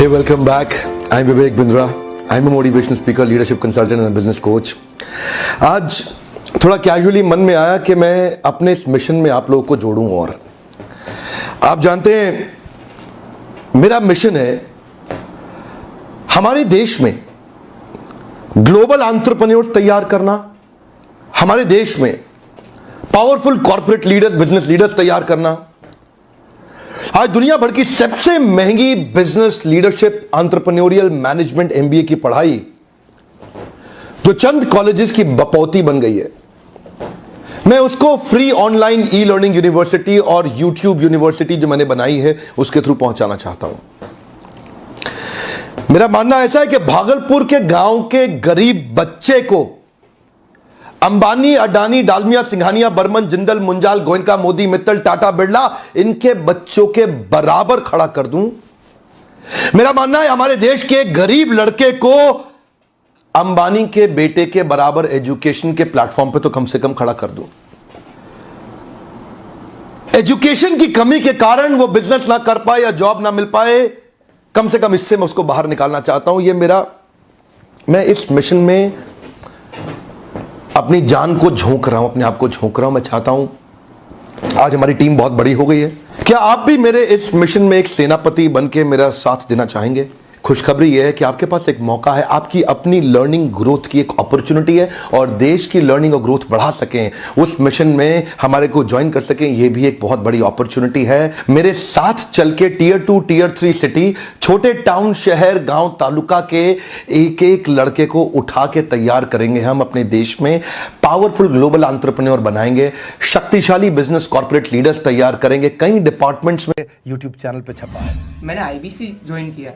Hey, welcome back. I'm Vivek Bindra. I'm a motivational speaker, leadership consultant and business coach. आज थोड़ा casually मन में आया कि मैं अपने इस मिशन में आप लोगों को जोड़ूं। और आप जानते हैं मेरा मिशन है हमारे देश में ग्लोबल एंटरप्रेन्योर्स तैयार करना, हमारे देश में powerful corporate leaders, business leaders तैयार करना। आज दुनिया भर की सबसे महंगी business leadership entrepreneurial management MBA की पढ़ाई जो चंद कॉलेजेस की बपौती बन गई है, मैं उसको free online e learning university और यूट्यूब यूनिवर्सिटी जो मैंने बनाई है उसके थ्रू पहुंचाना चाहता हूं। मेरा मानना ऐसा है कि भागलपुर के गांव के गरीब बच्चे को अंबानी, अडानी, डालमिया, सिंघानिया, बर्मन, जिंदल, मुंजाल, गोयनका, मोदी, मित्तल, टाटा, बिरला, इनके बच्चों के बराबर खड़ा कर दूं। मेरा मानना है हमारे देश के गरीब लड़के को अंबानी के बेटे के बराबर एजुकेशन के प्लेटफॉर्म पे तो कम से कम खड़ा कर दूं। एजुकेशन की कमी के कारण वो बिजनेस ना कर पाए या जॉब ना मिल पाए, कम से कम इससे मैं उसको बाहर निकालना चाहता हूं। मैं इस मिशन में अपनी जान को झोंक रहा हूं, अपने आप को झोंक रहा हूं। मैं चाहता हूं, आज हमारी टीम बहुत बड़ी हो गई है, क्या आप भी मेरे इस मिशन में एक सेनापति बन के मेरा साथ देना चाहेंगे? खुशखबरी यह है कि आपके पास एक मौका है, आपकी अपनी लर्निंग ग्रोथ की एक अपॉर्चुनिटी है और देश की लर्निंग और ग्रोथ बढ़ा सकें, उस मिशन में हमारे को ज्वाइन कर सकें, यह भी एक बहुत बड़ी अपॉर्चुनिटी है। मेरे साथ चल के टियर 2, टियर 3 सिटी, छोटे टाउन, शहर, गांव, तालुका के एक एक लड़के को उठा के तैयार करेंगे हम अपने देश में, पावरफुल ग्लोबल एंटरप्रेन्योर बनाएंगे, शक्तिशाली बिजनेस कॉर्पोरेट लीडर्स तैयार करेंगे। कई डिपार्टमेंट्स में यूट्यूब चैनल पे छपा है। मैंने आईबीसी ज्वाइन किया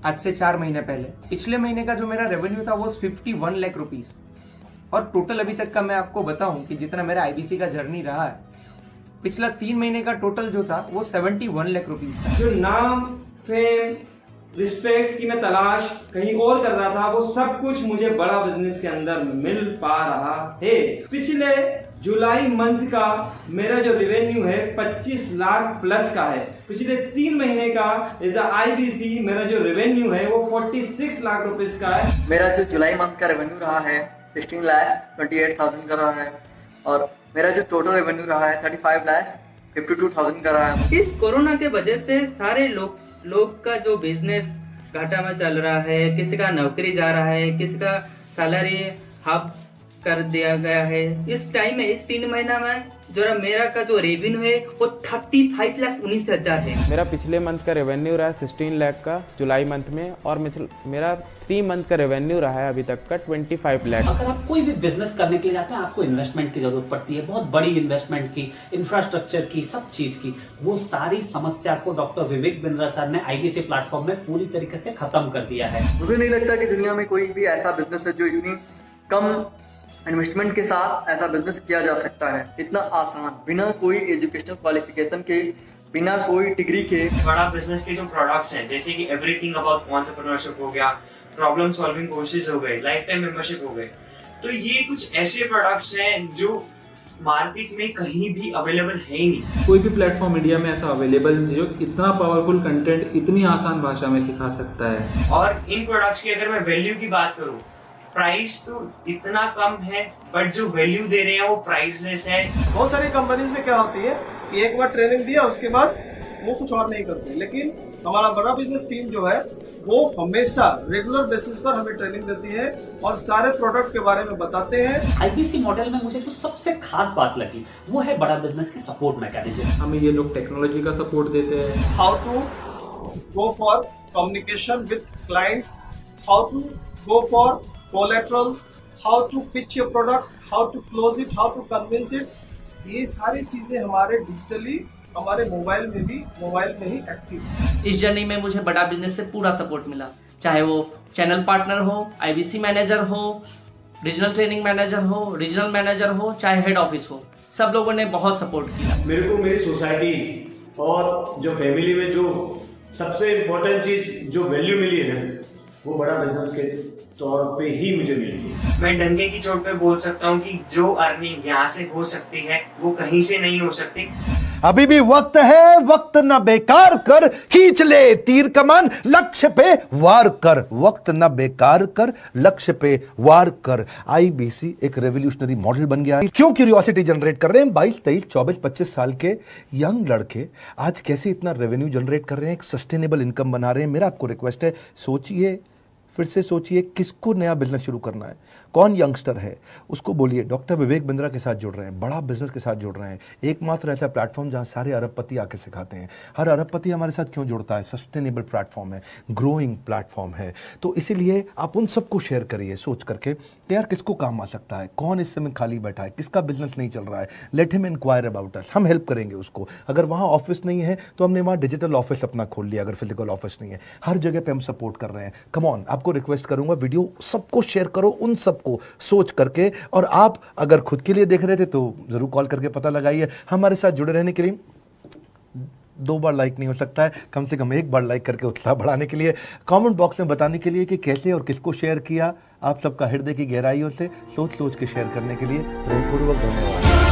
आज से 4 महीने पहले। पिछले महीने का जो मेरा रेवेन्यू था वो 51 लाख रुपीस, और टोटल अभी तक का मैं आपको बताऊं कि जितना मेरा आईबीसी का जर्नी रहा है, पिछला 3 महीने का टोटल जो था वो 71 लाख रुपीस था। जो नाम, फेम, रिस्पेक्ट की मैं तलाश कहीं और कर रहा था, वो सब कुछ मुझे बड़ा बिजनेस के अंदर मिल पा रहा है। पिछले जुलाई मंथ का मेरा जो रेवेन्यू है 25 लाख प्लस का है। पिछले 3 महीने का एज आईबीसी मेरा जो रेवेन्यू है वो 46 लाख रुपीस का है। मेरा जो जुलाई मंथ का रेवेन्यू रहा है 16,28,000 का रहा है, और मेरा जो टोटल रेवेन्यू रहा है 35,52,000 का रहा है। इस कोरोना के वजह से सारे लोग का जो बिजनेस घाटा में चल रहा है, किसी का नौकरी जा रहा है, किसी का सैलरी हाफ कर दिया गया है। इस टाइम में, इस 3 महीना में जो मेरा का जो रेवेन्यू है वो 35,19,000 है। मेरा पिछले मंथ का रेवेन्यू रहा है 16 लाख का जुलाई मंथ में, और मेरा 3 मंथ का रेवेन्यू रहा है अभी तक का 25 लाख। अगर आप कोई भी बिजनेस करने के लिए जाते हैं, आपको इन्वेस्टमेंट की जरूरत पड़ती है, बहुत बड़ी इन्वेस्टमेंट की, इंफ्रास्ट्रक्चर की, सब चीज की। वो सारी समस्या को डॉक्टर विवेक बिंद्रा सर ने आईबीसी प्लेटफॉर्म में पूरी तरीके से खत्म कर दिया है। मुझे नहीं लगता कि दुनिया में कोई भी ऐसा बिजनेस है जो इतनी कम इन्वेस्टमेंट के साथ ऐसा बिजनेस किया जा सकता है, इतना आसान, बिना कोई एजुकेशनल क्वालिफिकेशन के, बिना कोई डिग्री के। बड़ा बिजनेस के जो प्रोडक्ट्स हैं, जैसे कि एवरीथिंग अबाउट एंटरप्रेन्योरशिप हो गया, प्रॉब्लम सॉल्विंग कोर्सेज हो गए, लाइफ टाइम मेंबरशिप हो गए, तो ये कुछ ऐसे प्रोडक्ट्स हैं जो मार्केट में कहीं भी अवेलेबल है ही नहीं। कोई भी प्लेटफॉर्म इंडिया में ऐसा अवेलेबल है जो इतना पावरफुल कंटेंट इतनी आसान भाषा में सिखा सकता है। और इन प्रोडक्ट्स की अगर मैं वैल्यू की बात करूं, प्राइस तो इतना कम है, बट जो वैल्यू दे रहे हैं वो प्राइसलेस है। बहुत सारी कंपनीज में क्या होती है कि एक बार ट्रेनिंग दिया उसके बाद वो कुछ और नहीं करते, लेकिन हमारा बड़ा बिजनेस टीम जो है वो हमेशा रेगुलर बेसिस पर हमें ट्रेनिंग देती है और सारे प्रोडक्ट के बारे में बताते हैं। आईबीसी मॉडल में मुझे जो सबसे खास बात लगी वो है बड़ा बिजनेस की सपोर्ट मैकेनिज्म। हमें ये लोग टेक्नोलॉजी का सपोर्ट देते हैं। How to go for communication with clients, how to go for collaterals, how to pitch your product, how to close it, how to convince it, ये सारी चीजें हमारे डिजिटली, हमारे मोबाइल में ही एक्टिव। इस जर्नी में मुझे बड़ा बिजनेस से पूरा सपोर्ट मिला, चाहे वो चैनल पार्टनर हो, आईबीसी मैनेजर हो, रीजनल ट्रेनिंग मैनेजर हो, रीजनल मैनेजर हो, चाहे हेड ऑफिस हो, सब लोगों ने बहुत सपोर्ट किया। मेरे को मेरी सोसाइटी और जो फैमिली में जो सबसे इम्पोर्टेंट चीज जो वैल्यू मिली है वो बड़ा बिजनेस के तौर पे ही मुझे मिली है। मैं डंके की चोट पे बोल सकता हूँ कि जो अर्निंग यहाँ से हो सकती है वो कहीं से नहीं हो सकती। अभी भी वक्त है, वक्त न बेकार कर, खींच ले तीर कमान, लक्ष्य पे वार कर, वक्त न बेकार कर, लक्ष्य पे वार कर। आईबीसी एक रेवोल्यूशनरी मॉडल बन गया है। क्यों क्यूरियोसिटी जनरेट कर रहे हैं 22, 23, 24, 25 साल के यंग लड़के आज कैसे इतना रेवेन्यू जनरेट कर रहे हैं, एक सस्टेनेबल इनकम बना रहे हैं। मेरा आपको रिक्वेस्ट है, सोचिए, फिर से सोचिए, किसको नया बिजनेस शुरू करना है, कौन यंगस्टर है, उसको बोलिए डॉक्टर विवेक बिंद्रा के साथ जुड़ रहे हैं, बड़ा बिजनेस के साथ जुड़ रहे हैं। एकमात्र ऐसा प्लेटफॉर्म जहां सारे अरबपति आके सिखाते हैं। हर अरबपति हमारे साथ क्यों जुड़ता है? सस्टेनेबल प्लेटफॉर्म है, ग्रोइंग प्लेटफॉर्म है। तो इसीलिए आप उन सबको शेयर करिए सोच करके कि यार किसको काम आ सकता है, कौन इस समय खाली बैठा है, किसका बिजनेस नहीं चल रहा है, let him inquire about us, हम हेल्प करेंगे उसको। अगर वहाँ ऑफिस नहीं है तो हमने वहाँ डिजिटल ऑफिस अपना खोल लिया, अगर फिजिकल ऑफिस नहीं है, हर जगह पे हम सपोर्ट कर रहे हैं। कम ऑन, आपको रिक्वेस्ट करूंगा वीडियो सबको शेयर करो, उन सबको सोच करके। और आप अगर खुद के लिए देख रहे थे तो जरूर कॉल करके पता लगाइए। हमारे साथ जुड़े रहने के लिए 2 बार लाइक नहीं हो सकता है, कम से कम 1 बार लाइक करके उत्साह बढ़ाने के लिए, कमेंट बॉक्स में बताने के लिए कि कैसे और किसको शेयर किया। आप सबका हृदय की गहराइयों से सोच सोच के शेयर करने के लिए प्रेमपूर्वक धन्यवाद।